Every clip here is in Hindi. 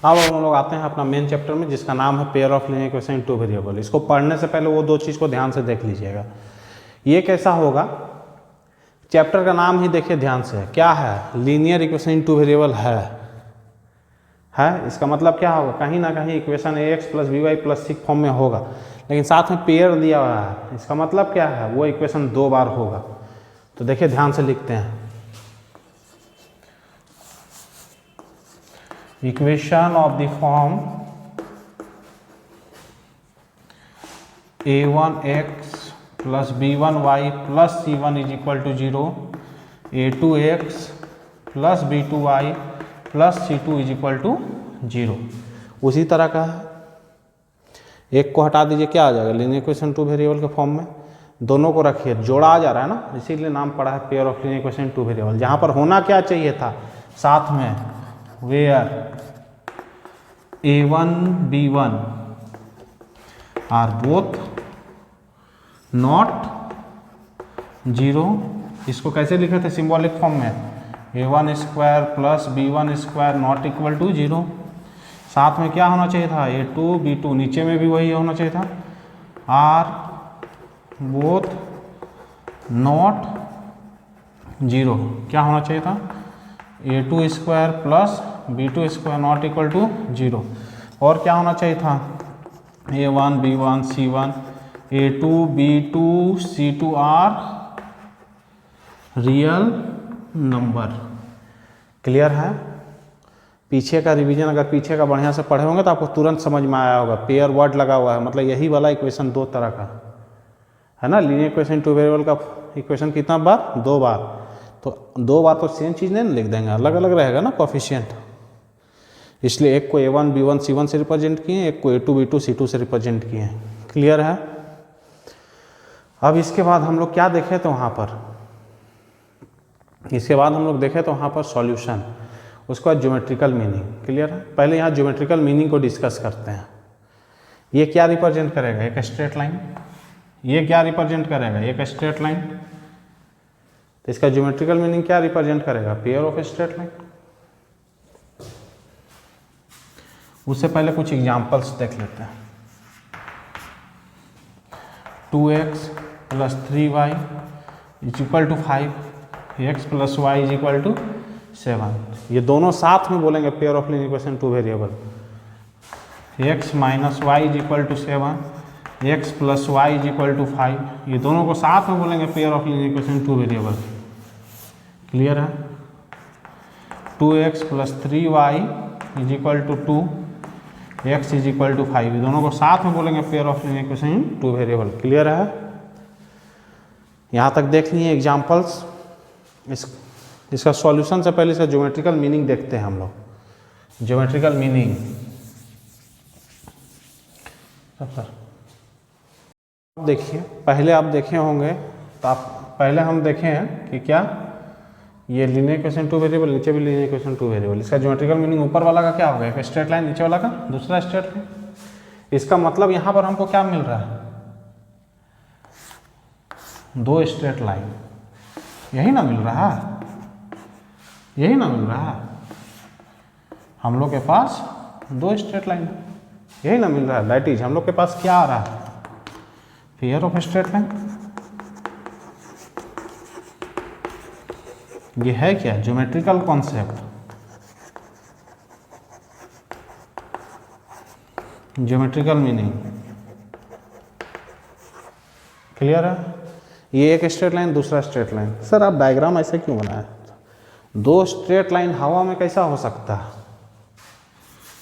अब हम लोग आते हैं अपना मेन चैप्टर में, जिसका नाम है pair of linear equation in two variable. इसको पढ़ने से पहले वो दो चीज़ को ध्यान से देख लीजिएगा। ये कैसा होगा, चैप्टर का नाम ही देखिए ध्यान से, क्या है, linear equation in two variable है। इसका मतलब क्या होगा, कहीं ना कहीं equation ax plus B Y plus C form में होगा, लेकिन साथ में पेयर दिया हुआ है। इसका मतलब क्या है, वो इक्वेशन दो बार होगा। तो देखिए ध्यान से लिखते हैं, equation of the form a1x plus b1y plus c1 is equal to 0, a2x plus b2y plus c2 is equal to 0, उसी तरह का है। एक को हटा दीजिए, क्या आ जाएगा, लीनियर इक्वेशन टू वेरिएबल के फॉर्म में। दोनों को रखिए, जोड़ा आ जा रहा है ना, इसीलिए नाम पड़ा है pair of linear equation two variable. जहाँ पर होना क्या चाहिए था साथ में, where a1 b1 are both not 0। इसको कैसे लिखे थे सिंबॉलिक फॉर्म में, a1 square plus b1 square not equal to 0। साथ में क्या होना चाहिए था, a2 b2, नीचे में भी वही होना चाहिए था, आर बोथ नॉट 0। क्या होना चाहिए था, a2 square plus b2 square not equal to 0। और क्या होना चाहिए था, a1 b1 c1 a2 b2 c2 are real number. Clear है। पीछे का रिवीजन अगर पीछे का बढ़िया से पढ़े होंगे तो आपको तुरंत समझ में आया होगा। पेयर वर्ड लगा हुआ है, मतलब यही वाला इक्वेशन दो तरह का है ना। लीनियर इक्वेशन टू वेरिएबल का इक्वेशन कितना बार, दो बार। तो दो बार तो सेम चीज़ नहीं लिख देंगे, अलग अलग रहेगा ना कोफिशिएंट। इसलिए एक को a1 b1 c1 से रिप्रेजेंट किए, एक को a2 b2 c2 से रिप्रेजेंट किए। क्लियर है। अब इसके बाद हम लोग क्या देखें तो वहाँ पर, इसके बाद हम लोग देखें तो वहाँ पर सॉल्यूशन, उसके बाद ज्योमेट्रिकल मीनिंग। क्लियर है। पहले यहाँ ज्योमेट्रिकल मीनिंग को डिस्कस करते हैं। ये क्या रिप्रेजेंट करेगा, एक स्ट्रेट लाइन। ये क्या रिप्रेजेंट करेगा, एक स्ट्रेट लाइन। तो इसका ज्योमेट्रिकल मीनिंग क्या रिप्रेजेंट करेगा, पेयर ऑफ स्ट्रेट लाइन। उससे पहले कुछ एग्जांपल्स देख लेते हैं। 2x plus 3y is equal to 5, x plus y is equal to 7। ये दोनों साथ में बोलेंगे pair of linear equation two variable. x minus y is equal to 7, x plus y is equal to 5। ये दोनों को साथ में बोलेंगे pair of linear equation two variable. Clear है। 2x plus 3y is equal to 2, x is equal to 5। ये दोनों को साथ में बोलेंगे pair of linear equation two variable. Clear है। यहाँ तक देख लिए एग्जाम्पल्स। इसका सॉल्यूशन से पहले इसका ज्योमेट्रिकल मीनिंग देखते हैं हम लोग। ज्योमेट्रिकल मीनिंग देखिए, पहले आप देखे होंगे तो आप पहले हम देखे हैं कि क्या, ये लीनियर इक्वेशन टू वेरिएबल, नीचे भी लीनियर इक्वेशन टू वेरिएबल। इसका ज्योमेट्रिकल मीनिंग ऊपर वाला का क्या होगा, एक स्ट्रेट लाइन, नीचे वाला का दूसरा स्ट्रेट लाइन। इसका मतलब यहाँ पर हमको क्या मिल रहा है, दो स्ट्रेट लाइन। यही ना मिल रहा है, यही ना मिल रहा है। हम लोग के पास दो स्ट्रेट लाइन, यही ना मिल रहा है। दैट इज हम लोग के पास क्या आ रहा है, पेयर ऑफ स्ट्रेट लाइन। ये है क्या, geometrical concept. Geometrical meaning clear है। ये एक स्ट्रेट लाइन, दूसरा स्ट्रेट लाइन। सर आप डायग्राम ऐसे क्यों बनाए, दो स्ट्रेट लाइन हवा में कैसा हो सकता है,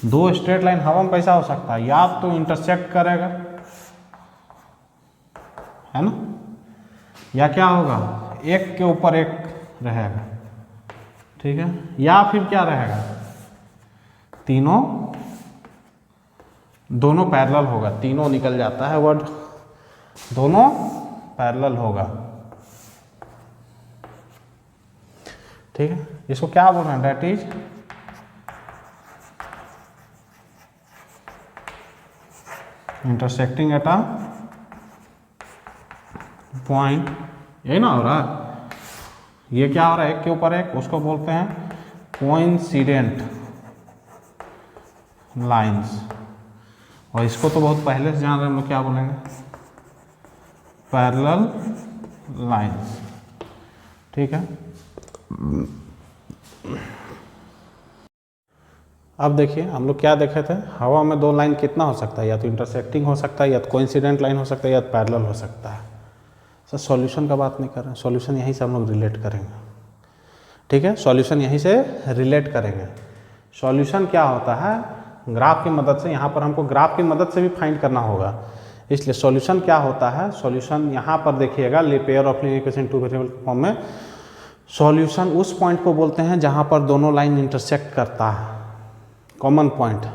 दो स्ट्रेट लाइन हवा में कैसा हो सकता है, या तो इंटरसेक्ट करेगा है ना, या क्या होगा, एक के ऊपर एक रहेगा। ठीक है। या फिर क्या रहेगा, तीनों, दोनों पैरेलल होगा। तीनों निकल जाता है वर्ड, दोनों पैरेलल होगा। ठीक है। इसको क्या बोल रहे हैं, that is intersecting at a point. यही ना हो रहा है। ये क्या हो रहा है, एक के ऊपर एक, उसको बोलते हैं कोइंसिडेंट लाइंस, और इसको तो बहुत पहले से जान रहे हैं हम लोग, क्या बोलेंगे, पैरेलल लाइंस। ठीक है, अब देखिए हम लोग क्या देखे थे, हवा में दो लाइन कितना हो सकता है, या तो इंटरसेक्टिंग हो सकता है, या तो कोइंसिडेंट लाइन हो सकता है, या तो पैरेलल हो सकता है। सर सॉल्यूशन का बात नहीं कर रहे हैं, सॉल्यूशन यहीं से हम लोग रिलेट करेंगे। ठीक है, सॉल्यूशन यहीं से रिलेट करेंगे। सॉल्यूशन क्या होता है, ग्राफ की मदद से, यहाँ पर हमको ग्राफ की मदद से भी फाइंड करना होगा, इसलिए सॉल्यूशन क्या होता है, सॉल्यूशन यहाँ पर देखिएगा, pair of linear equation two variable के फॉर्म में। सॉल्यूशन उस पॉइंट को बोलते हैं जहाँ पर दोनों लाइन इंटरसेक्ट करता है, कॉमन पॉइंट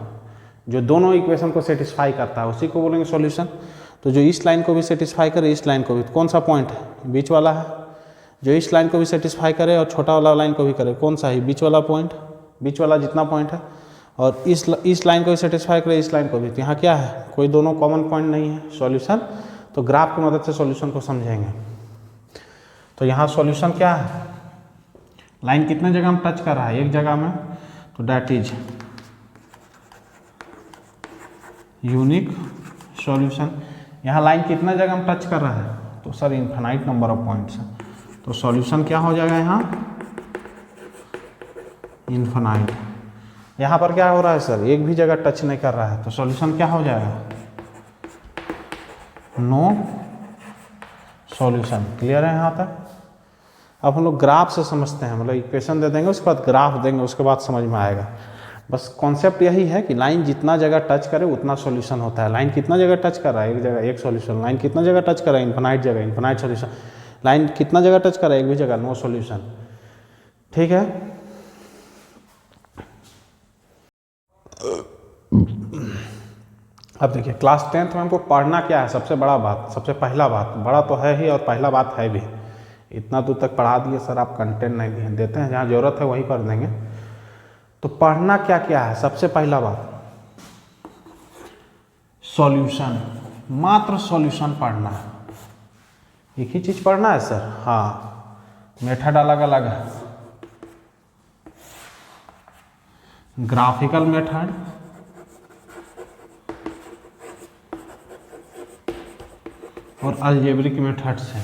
जो दोनों इक्वेशन को सेटिस्फाई करता है, उसी को बोलेंगे सॉल्यूशन। तो जो इस लाइन को भी सेटिस्फाई करे, इस लाइन को भी, कौन सा पॉइंट है, बीच वाला है। जो इस लाइन को भी सेटिस्फाई करे और छोटा वाला लाइन को भी करे, कौन सा है, बीच वाला पॉइंट, बीच वाला जितना पॉइंट है। और इस लाइन को भी सेटिस्फाई करे, इस लाइन को भी, तो यहाँ क्या है, कोई दोनों कॉमन पॉइंट नहीं है, सॉल्यूशन। तो ग्राफ की मदद से सॉल्यूशन को समझेंगे। तो यहाँ सॉल्यूशन क्या है, लाइन कितने जगह में टच कर रहा है, एक जगह में, तो डैट इज यूनिक सॉल्यूशन। यहाँ लाइन कितना जगह में टच कर रहा है, तो sir infinite number of points है, तो सॉल्यूशन क्या हो जाएगा यहाँ, इन्फिनाइट। यहाँ पर क्या हो रहा है सर, एक भी जगह टच नहीं कर रहा है, तो सॉल्यूशन क्या हो जाएगा, नो सॉल्यूशन। क्लियर है यहाँ तक। अब हम लोग ग्राफ से समझते हैं, मतलब इक्वेशन दे देंगे, उसके बाद ग्राफ देंगे, उसके बाद समझ में आएगा। बस कॉन्सेप्ट यही है कि लाइन जितना जगह टच करे उतना सॉल्यूशन होता है। लाइन कितना जगह टच कर रहा है, एक जगह एक सॉल्यूशन। लाइन कितना जगह टच कर रहा है, इन्फिनाइट जगह, इन्फिनाइट सॉल्यूशन। लाइन कितना जगह टच कर रहा है, एक भी जगह, नो सॉल्यूशन। ठीक है, अब देखिए क्लास 10th में हमको पढ़ना क्या है, सबसे बड़ा बात, सबसे पहला बात, बड़ा तो है ही और पहला बात है भी, इतना दूर तक पढ़ा दिए सर आप, कंटेंट नहीं दिए, देते हैं जहाँ जरूरत है वहीं पर देंगे। तो पढ़ना क्या क्या है, सबसे पहला बात सॉल्यूशन, मात्र सॉल्यूशन पढ़ना है, एक ही चीज पढ़ना है सर। हाँ, मेथड अलग अलग है, ग्राफिकल मेथड और अलजेब्रिक मेथड से।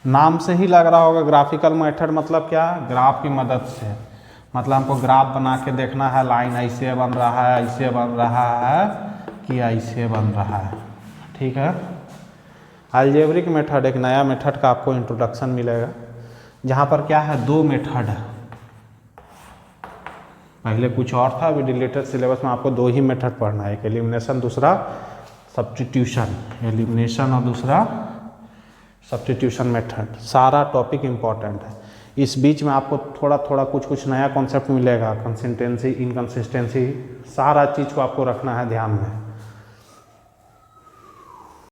नाम से ही लग रहा होगा ग्राफिकल मेथड मतलब क्या, ग्राफ की मदद से, मतलब हमको ग्राफ बना के देखना है, लाइन ऐसे बन रहा है, ऐसे बन रहा है कि ऐसे बन रहा है। ठीक है, अलजेब्रिक मेथड एक नया मेथड का आपको इंट्रोडक्शन मिलेगा, जहाँ पर क्या है, दो मेथड है। पहले कुछ और था, अभी रिलेटेड सिलेबस में आपको दो ही मेथड पढ़ना है, एक एलिमिनेशन, दूसरा सब्स्टिट्यूशन। एलिमिनेशन और दूसरा सब्स्टिट्यूशन मेथड। सारा टॉपिक इम्पॉर्टेंट है, इस बीच में आपको थोड़ा थोड़ा कुछ कुछ नया कॉन्सेप्ट मिलेगा, कंसिस्टेंसी, इनकंसिस्टेंसी, सारा चीज़ को आपको रखना है ध्यान में।